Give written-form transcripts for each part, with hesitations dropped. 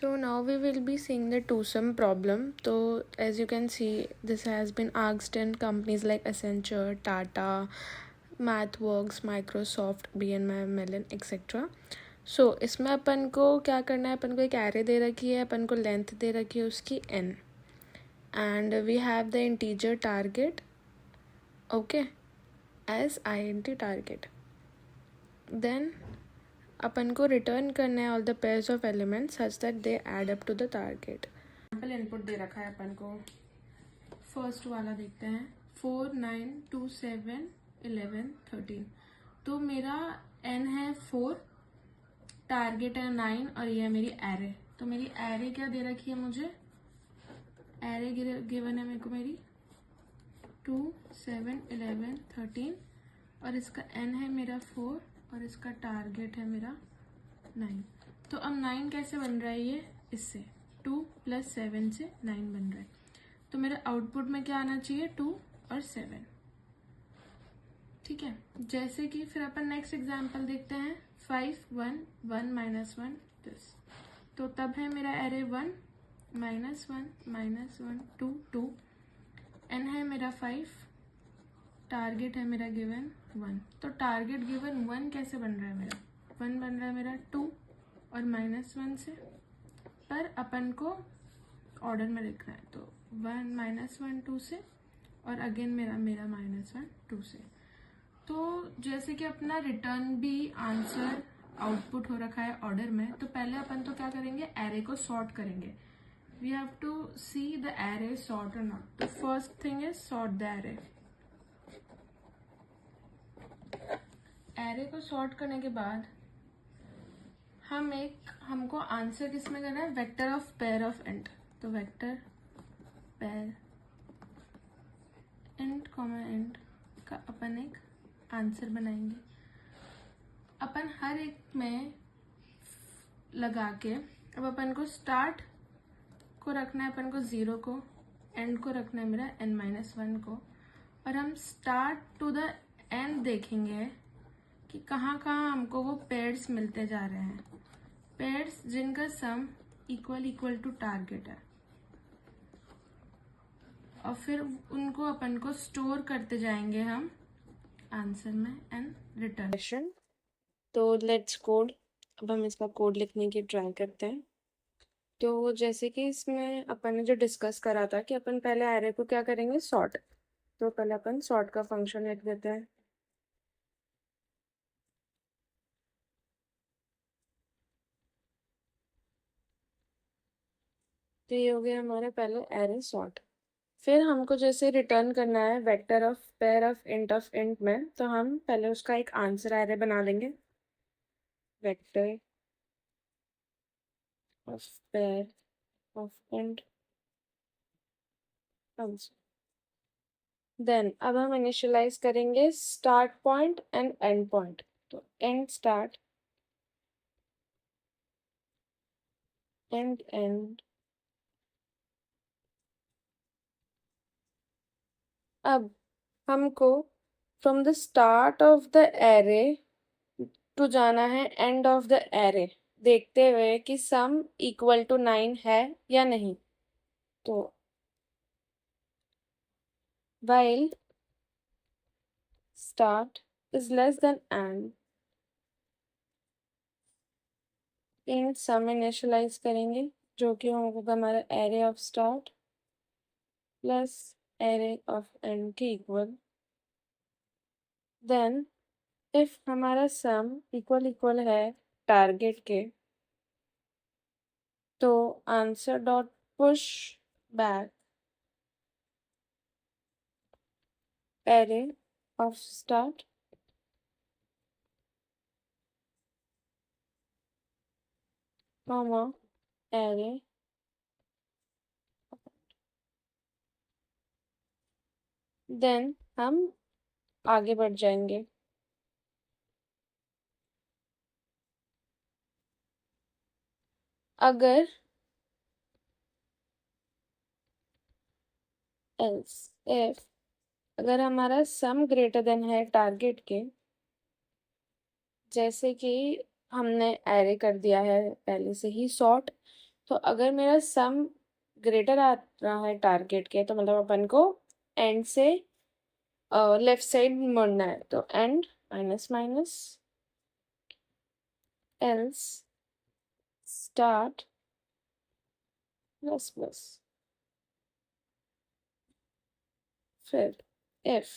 So now we will be seeing the two-sum problem. So as you can see, this has been asked in companies like Accenture, Tata, MathWorks, Microsoft, BNY Mellon, etc. So इसमें अपन को क्या करना है, अपन को एक array दे रखी है, अपन को लेंथ दे रखी है उसकी n, and we have the integer target, okay, as int target. Then अपन को रिटर्न करना है all the pairs of elements such that they add up to the target. Sample input दे रखा है अपन को. फर्स्ट वाला देखते हैं. 4 9 2 7 11 13. तो मेरा n है 4, टारगेट है 9 और ये है मेरी एरे. तो मेरी एरे क्या दे रखी है मुझे? एरे गिवन है मेरे को मेरी 2 7 11 13 और इसका n है मेरा 4 और इसका टारगेट है मेरा 9. तो अब 9 कैसे बन रहा है? ये इससे 2 + 7 से 9 बन रहा है. तो मेरे आउटपुट में क्या आना चाहिए? 2 और 7. ठीक है. जैसे कि फिर अपन नेक्स्ट एग्जांपल देखते हैं. 5 1 1 -1 दिस. तो तब है मेरा एरे 1 -1 -1 2 2. n है मेरा 5, टारगेट है मेरा गिवन 1. तो टारगेट गिवन 1 कैसे बन रहा है मेरा? 1 बन रहा है मेरा 2 और -1 से. पर अपन को ऑर्डर में लिखना है. तो 1 -1 2 से और अगेन मेरा -1 2 से. तो जैसे कि अपना रिटर्न भी आंसर आउटपुट हो रखा है ऑर्डर में, तो पहले अपन तो क्या करेंगे? एरे को सॉर्ट करेंगे. We have to see the array sort और नॉट. तो first thing is sort the array. Array को सॉर्ट करने के बाद हमको आंसर किस में करना है? Vector of pair of int. तो vector pair int comma int का अपन एक आंसर बनाएंगे. अपन हर एक में लगा के अब अपन को स्टार्ट को रखना है, अपन को 0 को, एंड को रखना है मेरा n-1 को. और हम स्टार्ट टू द एंड देखेंगे कि कहाँ कहाँ हमको वो पेयर्स मिलते जा रहे हैं. पेयर्स जिनका सम इक्वल टू टारगेट है, और फिर उनको अपन को स्टोर करते जाएंगे हम आंसर में एंड रिटर्न. तो लेट्स कोड. अब हम इसका कोड लिखने की ट्राई करते हैं. तो जैसे कि इसमें अपन ने जो डिस्कस करा था कि अपन पहले एरे को क्या करेंगे? सॉर्ट. तो पहले अपन सॉर्ट का फंक्शन लिख देते हैं. तो ये हो गया हमारा पहले एरे सॉर्ट. फिर हमको जैसे रिटर्न करना है vector of pair of int में, तो हम पहले उसका एक आंसर एरे बना लेंगे. Vector of pair of int answer. Then अब हम इनिशियलाइज करेंगे start point and end point. तो एंड स्टार्ट एंड एंड. अब हमको from the start of the array to जाना है एंड ऑफ द एरे, देखते हुए कि सम इक्वल टू 9 है या नहीं. तो while start is less than and, int sum initialize करेंगे जो कि होगा हमारा array of start plus array of end के इक्वल. देन इफ हमारा सम इक्वल है टारगेट के, तो answer dot push back array of start comma array. Then हम आगे बढ़ जाएंगे. अगर else if अगर हमारा सम ग्रेटर देन है टारगेट के, जैसे कि हमने एरे कर दिया है पहले से ही सॉर्ट, तो अगर मेरा सम ग्रेटर आ रहा है टारगेट के, तो मतलब अपन को एंड से लेफ्ट साइड मुड़ना है, तो and minus minus else start plus plus, फिर if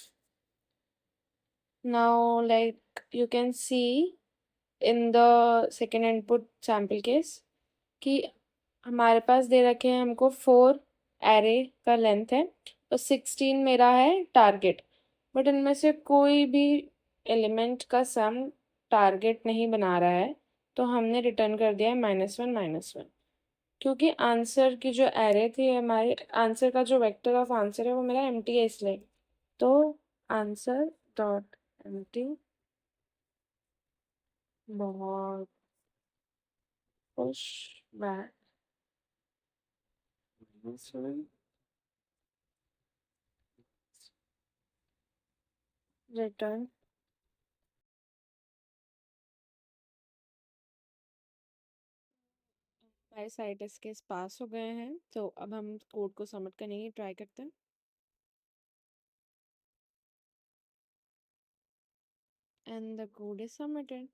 now like you can see in the second input sample case कि हमारे पास दे रखे हैं हमको 4 एरे का लेंथ है, तो 16 मेरा है टारगेट, बट इनमें से कोई भी एलिमेंट का सम टारगेट नहीं बना रहा है, तो हमने रिटर्न कर दिया है -1 क्योंकि आंसर की जो एरे थी, हमारे आंसर का जो वेक्टर ऑफ आंसर है वो मेरा एम्प्टी है इसलिए, तो आंसर डॉट एम्प्टी बहुत पुश बैक रिटर्न। हमारे सारे टेस्ट केस पास हो गए हैं, तो अब हम कोड को सबमिट करने की ट्राई करते हैं। And the code is submitted.